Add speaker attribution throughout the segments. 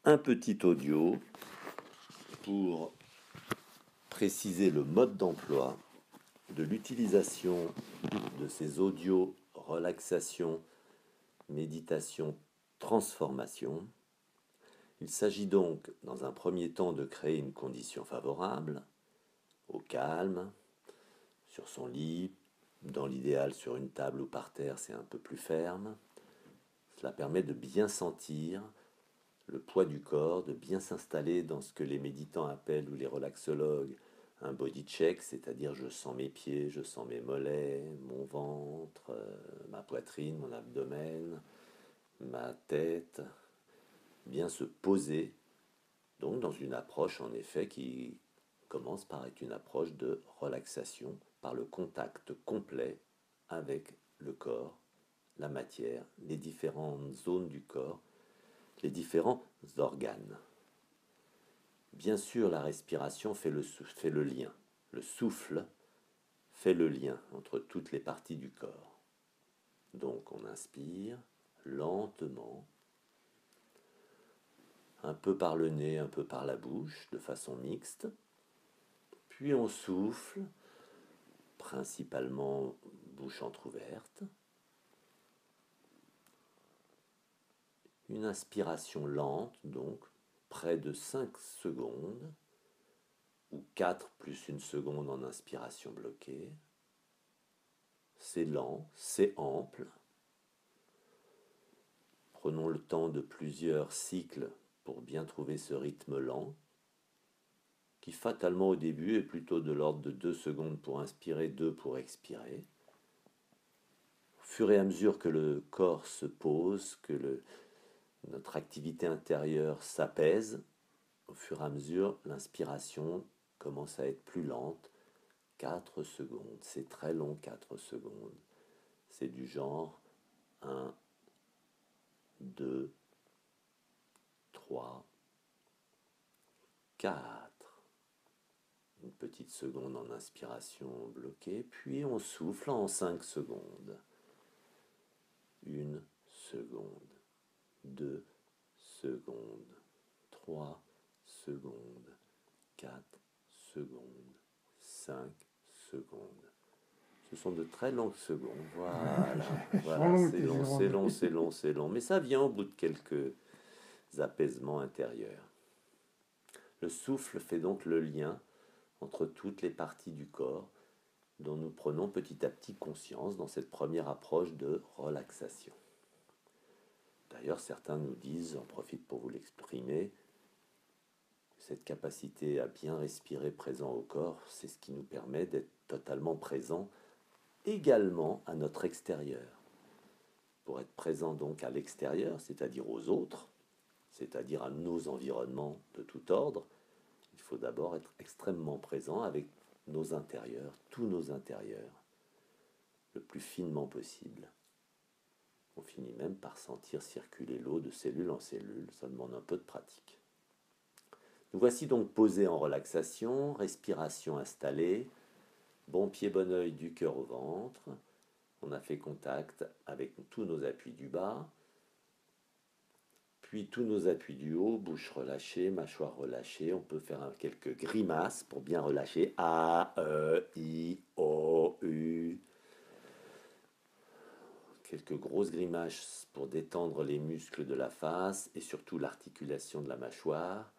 Speaker 1: un petit audio pour préciser le mode d'emploi de l'utilisation de ces audios relaxation, méditation, transformation. Il s'agit donc, dans un premier temps, de créer une condition favorable, au calme, sur son lit, dans l'idéal sur une table ou par terre, c'est un peu plus ferme. Cela permet de bien sentir le poids du corps, de bien s'installer dans ce que les méditants appellent, ou les relaxologues, un body check, c'est-à-dire je sens mes pieds, je sens mes mollets, mon ventre, ma poitrine, mon abdomen, ma tête, bien se poser, donc dans une approche en effet qui commence par être une approche de relaxation, par le contact complet avec le corps, la matière, les différentes zones du corps, les différents organes. Bien sûr, la respiration fait le lien. Le souffle fait le lien entre toutes les parties du corps. Donc on inspire lentement, un peu par le nez, un peu par la bouche, de façon mixte. Puis on souffle, principalement bouche entrouverte. Une inspiration lente, donc près de 5 secondes, ou 4 plus une seconde en inspiration bloquée. C'est lent, c'est ample. Prenons le temps de plusieurs cycles pour bien trouver ce rythme lent, qui fatalement au début est plutôt de l'ordre de 2 secondes pour inspirer, 2 pour expirer. Au fur et à mesure que le corps se pose, que notre activité intérieure s'apaise, au fur et à mesure, l'inspiration commence à être plus lente. 4 secondes, c'est très long, 4 secondes. C'est du genre 1, 2, 3, 4. Une petite seconde en inspiration bloquée, puis on souffle en 5 secondes. 1 seconde, 2 secondes, 3 secondes, 4 secondes, 5 secondes. Ce sont de très longues secondes. Voilà, c'est long, c'est long, c'est long, c'est long. Mais ça vient au bout de quelques apaisements intérieurs. Le souffle fait donc le lien entre toutes les parties du corps dont nous prenons petit à petit conscience dans cette première approche de relaxation. D'ailleurs, certains nous disent, j'en profite pour vous l'exprimer, cette capacité à bien respirer présent au corps, c'est ce qui nous permet d'être totalement présent également à notre extérieur. Pour être présent donc à l'extérieur, c'est-à-dire aux autres, c'est-à-dire à nos environnements de tout ordre, il faut d'abord être extrêmement présent avec nos intérieurs, tous nos intérieurs, le plus finement possible. On finit même par sentir circuler l'eau de cellule en cellule, ça demande un peu de pratique. Nous voici donc posés en relaxation, respiration installée, bon pied, bon oeil du cœur au ventre. On a fait contact avec tous nos appuis du bas, puis tous nos appuis du haut, bouche relâchée, mâchoire relâchée. On peut faire quelques grimaces pour bien relâcher. A, E, I, O, U. Quelques grosses grimaces pour détendre les muscles de la face et surtout l'articulation de la mâchoire.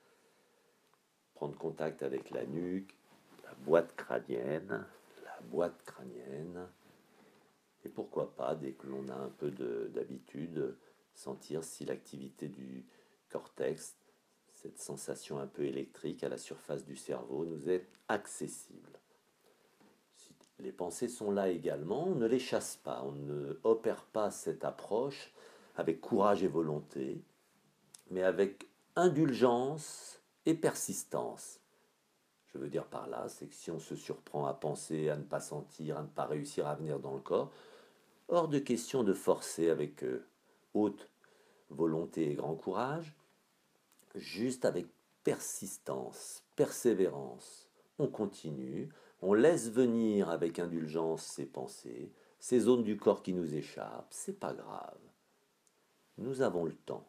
Speaker 1: Prendre contact avec la nuque, la boîte crânienne. Et pourquoi pas, dès que l'on a un peu d'habitude, sentir si l'activité du cortex, cette sensation un peu électrique à la surface du cerveau, nous est accessible. Si les pensées sont là également, on ne les chasse pas, on ne opère pas cette approche avec courage et volonté, mais avec indulgence et persistance. Je veux dire par là, c'est que si on se surprend à penser, à ne pas sentir, à ne pas réussir à venir dans le corps, hors de question de forcer avec haute volonté et grand courage, juste avec persistance, persévérance. On continue, on laisse venir avec indulgence ces pensées, ces zones du corps qui nous échappent, c'est pas grave. Nous avons le temps.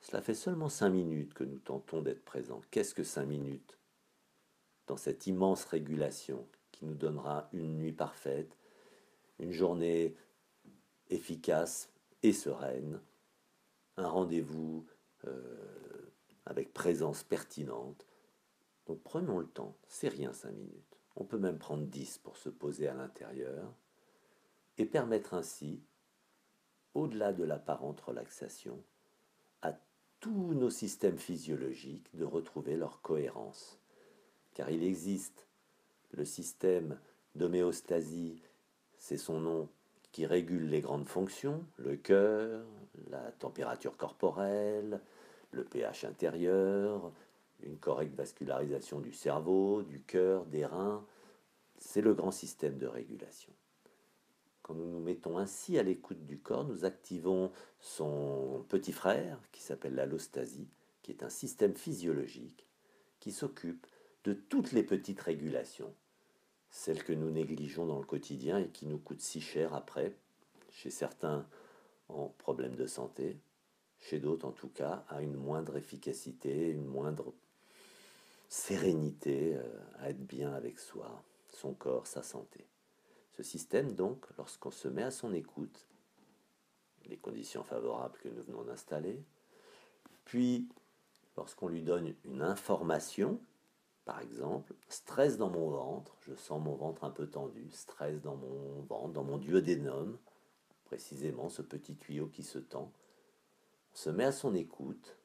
Speaker 1: Cela fait seulement 5 minutes que nous tentons d'être présents. Qu'est-ce que 5 minutes dans cette immense régulation qui nous donnera une nuit parfaite, une journée efficace et sereine, un rendez-vous avec présence pertinente. Donc prenons le temps, c'est rien 5 minutes. On peut même prendre 10 pour se poser à l'intérieur et permettre ainsi, au-delà de l'apparente relaxation, à tous nos systèmes physiologiques de retrouver leur cohérence. Car il existe le système d'homéostasie, c'est son nom, qui régule les grandes fonctions, le cœur, la température corporelle, le pH intérieur, une correcte vascularisation du cerveau, du cœur, des reins. C'est le grand système de régulation. Quand nous nous mettons ainsi à l'écoute du corps, nous activons son petit frère, qui s'appelle l'allostasie, qui est un système physiologique qui s'occupe de toutes les petites régulations, celles que nous négligeons dans le quotidien et qui nous coûtent si cher après, chez certains en problème de santé, chez d'autres en tout cas, à une moindre efficacité, une moindre sérénité, à être bien avec soi, son corps, sa santé. Ce système donc, lorsqu'on se met à son écoute, les conditions favorables que nous venons d'installer, puis lorsqu'on lui donne une information, par exemple, stress dans mon ventre, je sens mon ventre un peu tendu, stress dans mon ventre, dans mon duodénum, précisément ce petit tuyau qui se tend. On se met à son écoute,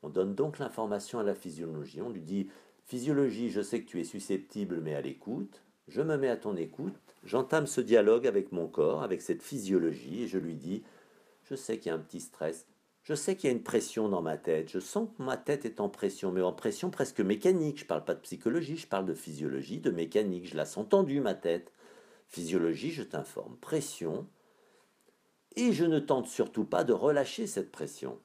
Speaker 1: on donne donc l'information à la physiologie, on lui dit « Physiologie, je sais que tu es susceptible mais à l'écoute, je me mets à ton écoute, j'entame ce dialogue avec mon corps, avec cette physiologie et je lui dis « Je sais qu'il y a un petit stress, je sais qu'il y a une pression dans ma tête, je sens que ma tête est en pression, mais en pression presque mécanique. Je ne parle pas de psychologie, je parle de physiologie, de mécanique. Je la sens tendue, ma tête. Physiologie, je t'informe. Pression. Et je ne tente surtout pas de relâcher cette pression.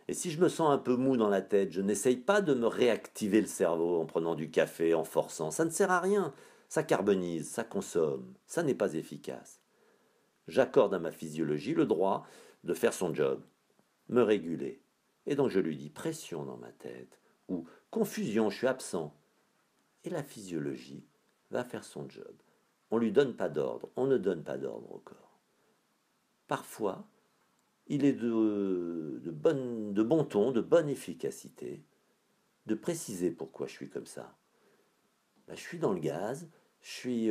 Speaker 1: Et si je me sens un peu mou dans la tête, je n'essaye pas de me réactiver le cerveau en prenant du café, en forçant. Ça ne sert à rien. Ça carbonise, ça consomme. Ça n'est pas efficace. J'accorde à ma physiologie le droit de faire son job, me réguler. Et donc je lui dis pression dans ma tête ou confusion, je suis absent. Et la physiologie va faire son job. On ne lui donne pas d'ordre, on ne donne pas d'ordre au corps. Parfois, il est de bon ton, de bonne efficacité, de préciser pourquoi je suis comme ça. Ben, je suis dans le gaz, je suis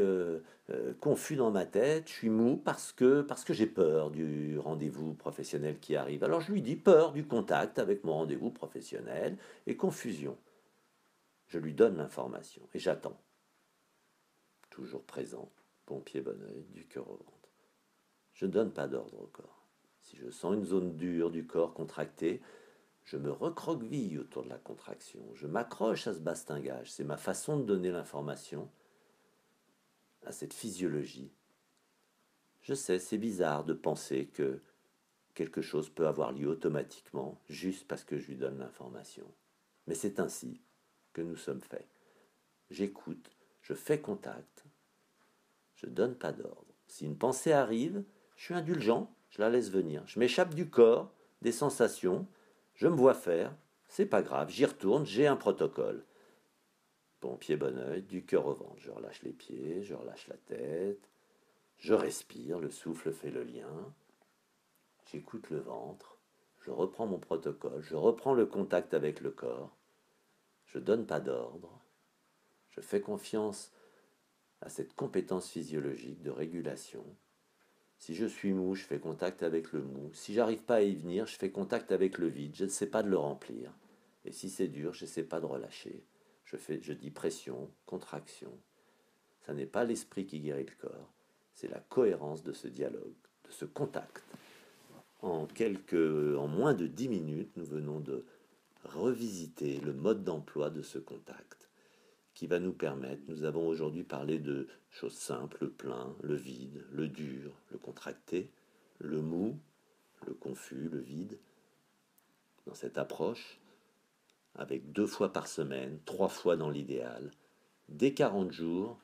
Speaker 1: confus dans ma tête, je suis mou parce que j'ai peur du rendez-vous professionnel qui arrive. Alors je lui dis peur du contact avec mon rendez-vous professionnel et confusion. Je lui donne l'information et j'attends. Toujours présent, bon pied, bon oeil, du cœur au ventre. Je ne donne pas d'ordre au corps. Si je sens une zone dure du corps contractée, je me recroqueville autour de la contraction. Je m'accroche à ce bastingage. C'est ma façon de donner l'information à cette physiologie. Je sais, c'est bizarre de penser que quelque chose peut avoir lieu automatiquement juste parce que je lui donne l'information. Mais c'est ainsi que nous sommes faits. J'écoute, je fais contact, je ne donne pas d'ordre. Si une pensée arrive, je suis indulgent, je la laisse venir. Je m'échappe du corps, des sensations, je me vois faire, c'est pas grave, j'y retourne, j'ai un protocole. Bon pied, bon oeil, du cœur au ventre. Je relâche les pieds, je relâche la tête, je respire, le souffle fait le lien. J'écoute le ventre, je reprends mon protocole, je reprends le contact avec le corps. Je ne donne pas d'ordre. Je fais confiance à cette compétence physiologique de régulation. Si je suis mou, je fais contact avec le mou. Si j'arrive pas à y venir, je fais contact avec le vide. Je ne sais pas de le remplir. Et si c'est dur, je ne sais pas de relâcher. Je dis pression, contraction. Ça n'est pas l'esprit qui guérit le corps. C'est la cohérence de ce dialogue, de ce contact. En moins de 10 minutes, nous venons de revisiter le mode d'emploi de ce contact qui va nous permettre, nous avons aujourd'hui parlé de choses simples, le plein, le vide, le dur, le contracté, le mou, le confus, le vide. Dans cette approche, avec 2 fois par semaine, 3 fois dans l'idéal, dès 40 jours,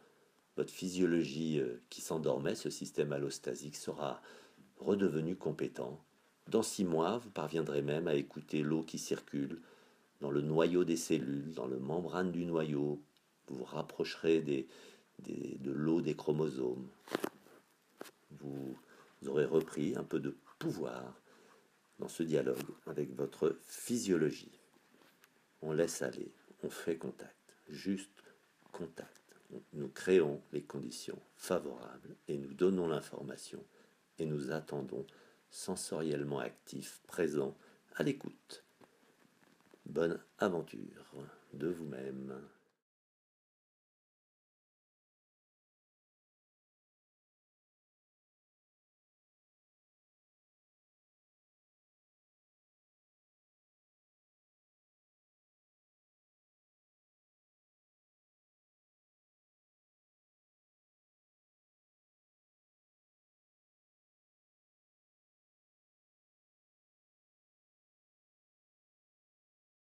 Speaker 1: votre physiologie qui s'endormait, ce système allostasique, sera redevenu compétent Dans 6 mois, vous parviendrez même à écouter l'eau qui circule dans le noyau des cellules, dans le membrane du noyau. Vous vous rapprocherez de l'eau des chromosomes. Vous aurez repris un peu de pouvoir dans ce dialogue avec votre physiologie. On laisse aller, on fait contact, juste contact. Nous créons les conditions favorables et nous donnons l'information et nous attendons sensoriellement actifs, présents, à l'écoute. Bonne aventure de vous-même.